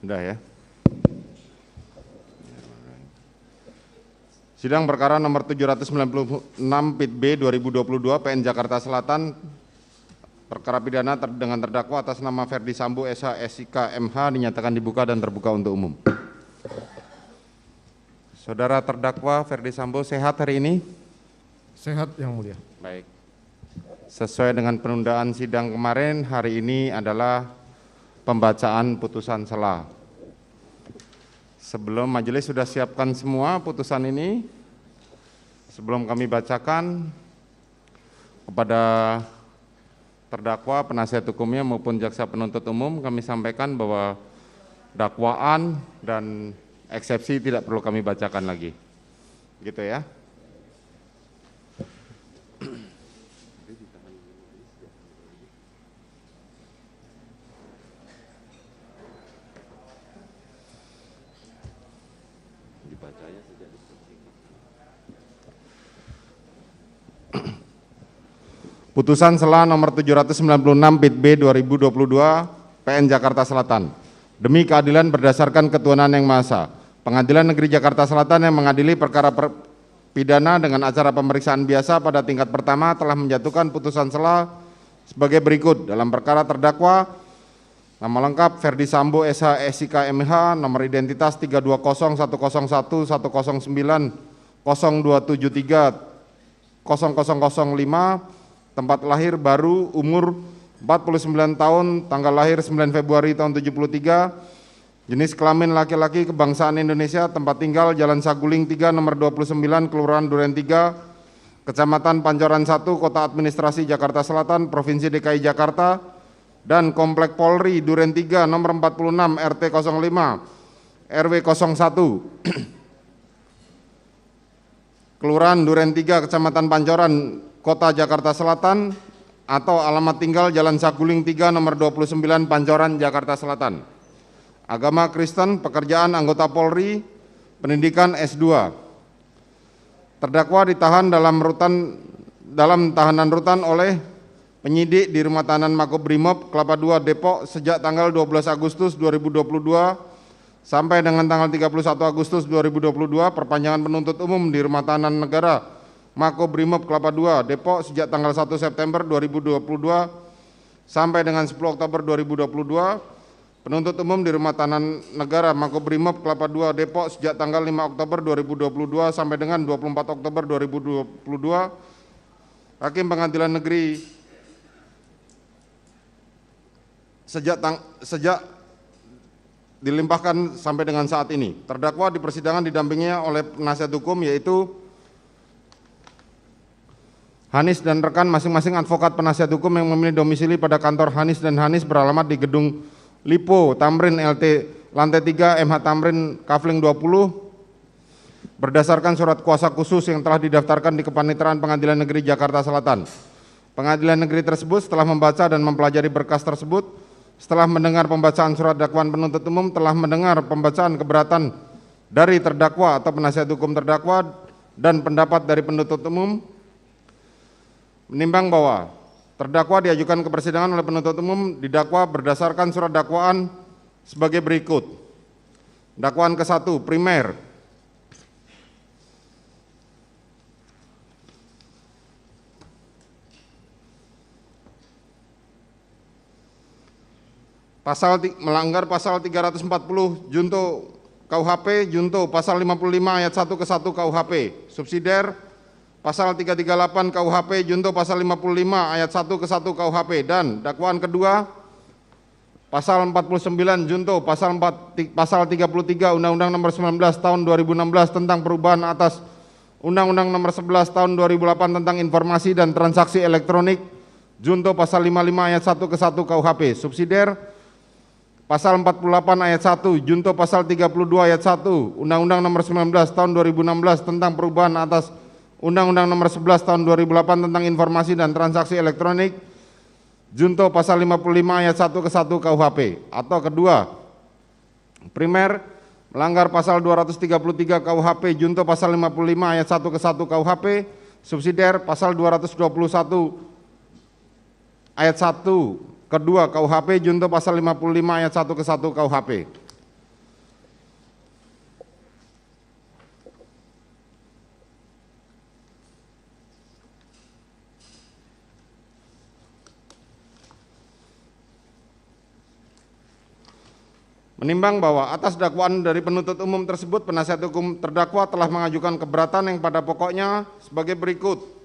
Udah ya. Sidang perkara nomor 796 PIT B 2022 PN Jakarta Selatan, perkara pidana dengan terdakwa atas nama Ferdi Sambo SH SIK MH dinyatakan dibuka dan terbuka untuk umum. Saudara terdakwa Ferdi Sambo sehat hari ini? Sehat yang mulia. Baik. Sesuai dengan penundaan sidang kemarin, hari ini adalah pembacaan putusan sela. Sebelum majelis sudah siapkan semua putusan ini, sebelum kami bacakan kepada terdakwa, penasihat hukumnya maupun jaksa penuntut umum, kami sampaikan bahwa dakwaan dan eksepsi tidak perlu kami bacakan lagi. Gitu ya. Putusan sela nomor 796 PIT B 2022 PN Jakarta Selatan. Demi keadilan berdasarkan ketuhanan yang Maha Esa, Pengadilan Negeri Jakarta Selatan yang mengadili perkara pidana dengan acara pemeriksaan biasa pada tingkat pertama telah menjatuhkan putusan sela sebagai berikut. Dalam perkara terdakwa nama lengkap Ferdi Sambo SH SIK MH, nomor identitas 320 101 109 0273 0005, tempat lahir baru, umur 49 tahun, tanggal lahir 9 Februari tahun 73, jenis kelamin laki-laki, kebangsaan Indonesia, tempat tinggal Jalan Saguling 3 nomor 29, Kelurahan Duren 3, Kecamatan Pancoran 1, Kota Administrasi Jakarta Selatan, Provinsi DKI Jakarta, dan Komplek Polri Duren 3 nomor 46 RT 05 RW 01 Kelurahan Duren 3, Kecamatan Pancoran, Kota Jakarta Selatan, atau alamat tinggal Jalan Saguling 3 nomor 29 Pancoran, Jakarta Selatan. Agama Kristen, pekerjaan anggota Polri, pendidikan S2. Terdakwa ditahan dalam tahanan rutan oleh penyidik di Rumah Tahanan Makobrimob Kelapa II Depok sejak tanggal 12 Agustus 2022 sampai dengan tanggal 31 Agustus 2022, perpanjangan penuntut umum di Rumah Tahanan Negara Makobrimob Kelapa II Depok sejak tanggal 1 September 2022 sampai dengan 10 Oktober 2022, penuntut umum di Rumah Tahanan Negara Makobrimob Kelapa II Depok sejak tanggal 5 Oktober 2022 sampai dengan 24 Oktober 2022, Hakim Pengadilan Negeri sejak dilimpahkan sampai dengan saat ini. Terdakwa di persidangan didampinginya oleh penasihat hukum yaitu Hanis dan rekan masing-masing advokat penasihat hukum yang memiliki domisili pada kantor Hanis dan Hanis beralamat di Gedung Lipo Tamrin LT lantai 3 MH Tamrin Kafling 20 berdasarkan surat kuasa khusus yang telah didaftarkan di Kepaniteraan Pengadilan Negeri Jakarta Selatan. Pengadilan negeri tersebut setelah membaca dan mempelajari berkas tersebut, setelah mendengar pembacaan surat dakwaan penuntut umum, telah mendengar pembacaan keberatan dari terdakwa atau penasihat hukum terdakwa dan pendapat dari penuntut umum, menimbang bahwa terdakwa diajukan ke persidangan oleh penuntut umum didakwa berdasarkan surat dakwaan sebagai berikut. Dakwaan ke-1, primer. Melanggar pasal 340 junto KUHP, junto pasal 55 ayat 1 ke 1 KUHP, subsidiar pasal 338 KUHP, junto pasal 55 ayat 1 ke 1 KUHP, dan dakwaan kedua pasal 49 junto pasal 33 Undang-Undang Nomor 19 Tahun 2016 tentang perubahan atas Undang-Undang Nomor 11 Tahun 2008 tentang informasi dan transaksi elektronik, junto pasal 55 ayat 1 ke 1 KUHP, subsidiar pasal 48 ayat 1 junto pasal 32 ayat 1 Undang-Undang Nomor 19 Tahun 2016 tentang perubahan atas Undang-Undang Nomor 11 Tahun 2008 tentang informasi dan transaksi elektronik, junto pasal 55 ayat 1 ke 1 KUHP. Atau kedua, primer, melanggar pasal 233 KUHP junto pasal 55 ayat 1 ke 1 KUHP, subsidiar pasal 221 ayat 1 kedua KUHP junto pasal 55 ayat 1 ke 1 KUHP. Menimbang bahwa atas dakwaan dari penuntut umum tersebut, penasihat hukum terdakwa telah mengajukan keberatan yang pada pokoknya sebagai berikut.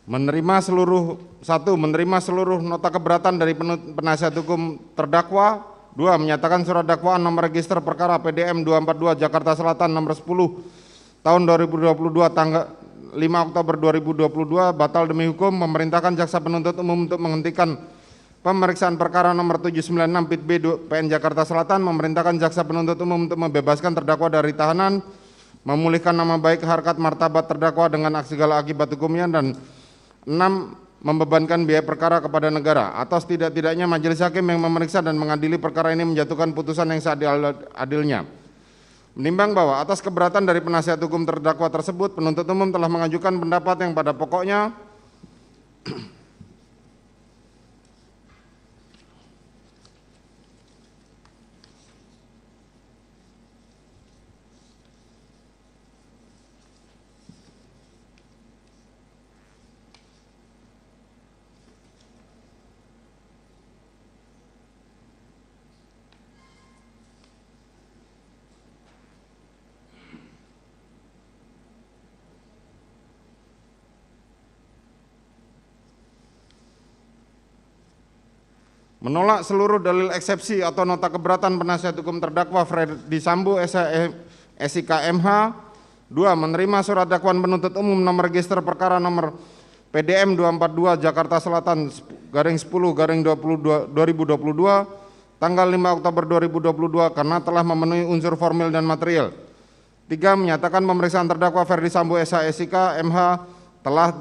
Menerima seluruh nota keberatan dari penasihat hukum terdakwa. 2. Menyatakan surat dakwaan nomor register perkara PDM 242 Jakarta Selatan nomor 10 tahun 2022 tanggal 5 Oktober 2022 batal demi hukum, memerintahkan jaksa penuntut umum untuk menghentikan pemeriksaan perkara nomor 796 Pit B PN Jakarta Selatan, memerintahkan jaksa penuntut umum untuk membebaskan terdakwa dari tahanan, memulihkan nama baik, harkat, martabat terdakwa dengan segala akibat hukumnya, dan 6. Membebankan biaya perkara kepada negara. Atas tidak-tidaknya majelis hakim yang memeriksa dan mengadili perkara ini menjatuhkan putusan yang seadil-adilnya. Menimbang bahwa atas keberatan dari penasihat hukum terdakwa tersebut, penuntut umum telah mengajukan pendapat yang pada pokoknya menolak seluruh dalil eksepsi atau nota keberatan penasihat hukum terdakwa Ferdi Sambo SIK MH. 2. Menerima surat dakwaan penuntut umum nomor register perkara nomor PDM 242 Jakarta Selatan _10 _2022 tanggal 5 Oktober 2022 karena telah memenuhi unsur formil dan material. 3. Menyatakan pemeriksaan terdakwa Ferdi Sambo SIK MH telah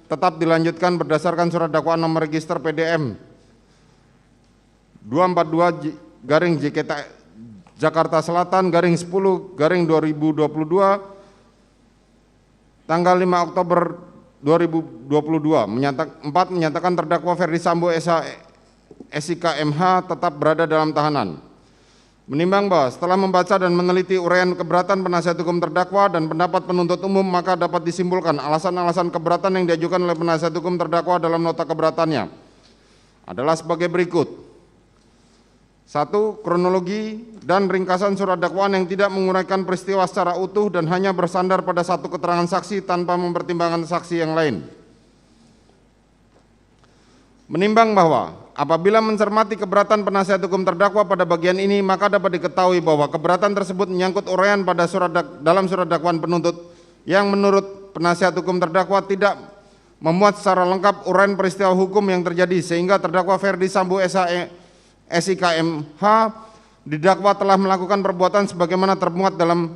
tetap dilanjutkan berdasarkan surat dakwaan nomor register PDM 242 JKT Jakarta Selatan _10 _2022 tanggal 5 Oktober 2022. 4. Menyatakan terdakwa Ferdi Sambo SIK MH tetap berada dalam tahanan. Menimbang bahwa setelah membaca dan meneliti uraian keberatan penasihat hukum terdakwa dan pendapat penuntut umum, maka dapat disimpulkan alasan-alasan keberatan yang diajukan oleh penasihat hukum terdakwa dalam nota keberatannya adalah sebagai berikut. 1. Kronologi dan ringkasan surat dakwaan yang tidak menguraikan peristiwa secara utuh dan hanya bersandar pada satu keterangan saksi tanpa mempertimbangkan saksi yang lain. Menimbang bahwa apabila mencermati keberatan penasihat hukum terdakwa pada bagian ini, maka dapat diketahui bahwa keberatan tersebut menyangkut uraian pada dalam surat dakwaan penuntut yang menurut penasihat hukum terdakwa tidak memuat secara lengkap uraian peristiwa hukum yang terjadi, sehingga terdakwa Ferdi Sambo SIK MH didakwa telah melakukan perbuatan sebagaimana termuat dalam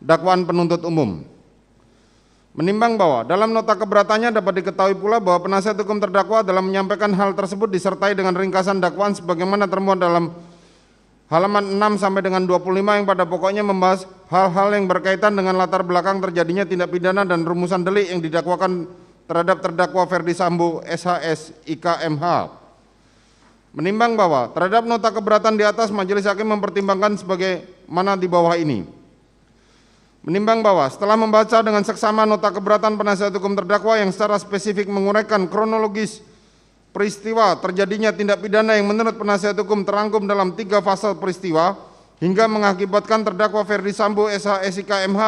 dakwaan penuntut umum. Menimbang bahwa dalam nota keberatannya dapat diketahui pula bahwa penasihat hukum terdakwa dalam menyampaikan hal tersebut disertai dengan ringkasan dakwaan sebagaimana termuat dalam halaman 6 sampai dengan 25 yang pada pokoknya membahas hal-hal yang berkaitan dengan latar belakang terjadinya tindak pidana dan rumusan delik yang didakwakan terhadap terdakwa Ferdi Sambo SIK MH. Menimbang bahwa terhadap nota keberatan di atas, majelis hakim mempertimbangkan sebagaimana di bawah ini. Menimbang bahwa setelah membaca dengan seksama nota keberatan penasihat hukum terdakwa yang secara spesifik menguraikan kronologis peristiwa terjadinya tindak pidana yang menurut penasihat hukum terangkum dalam 3 fase peristiwa hingga mengakibatkan terdakwa Ferdi Sambo SIK MH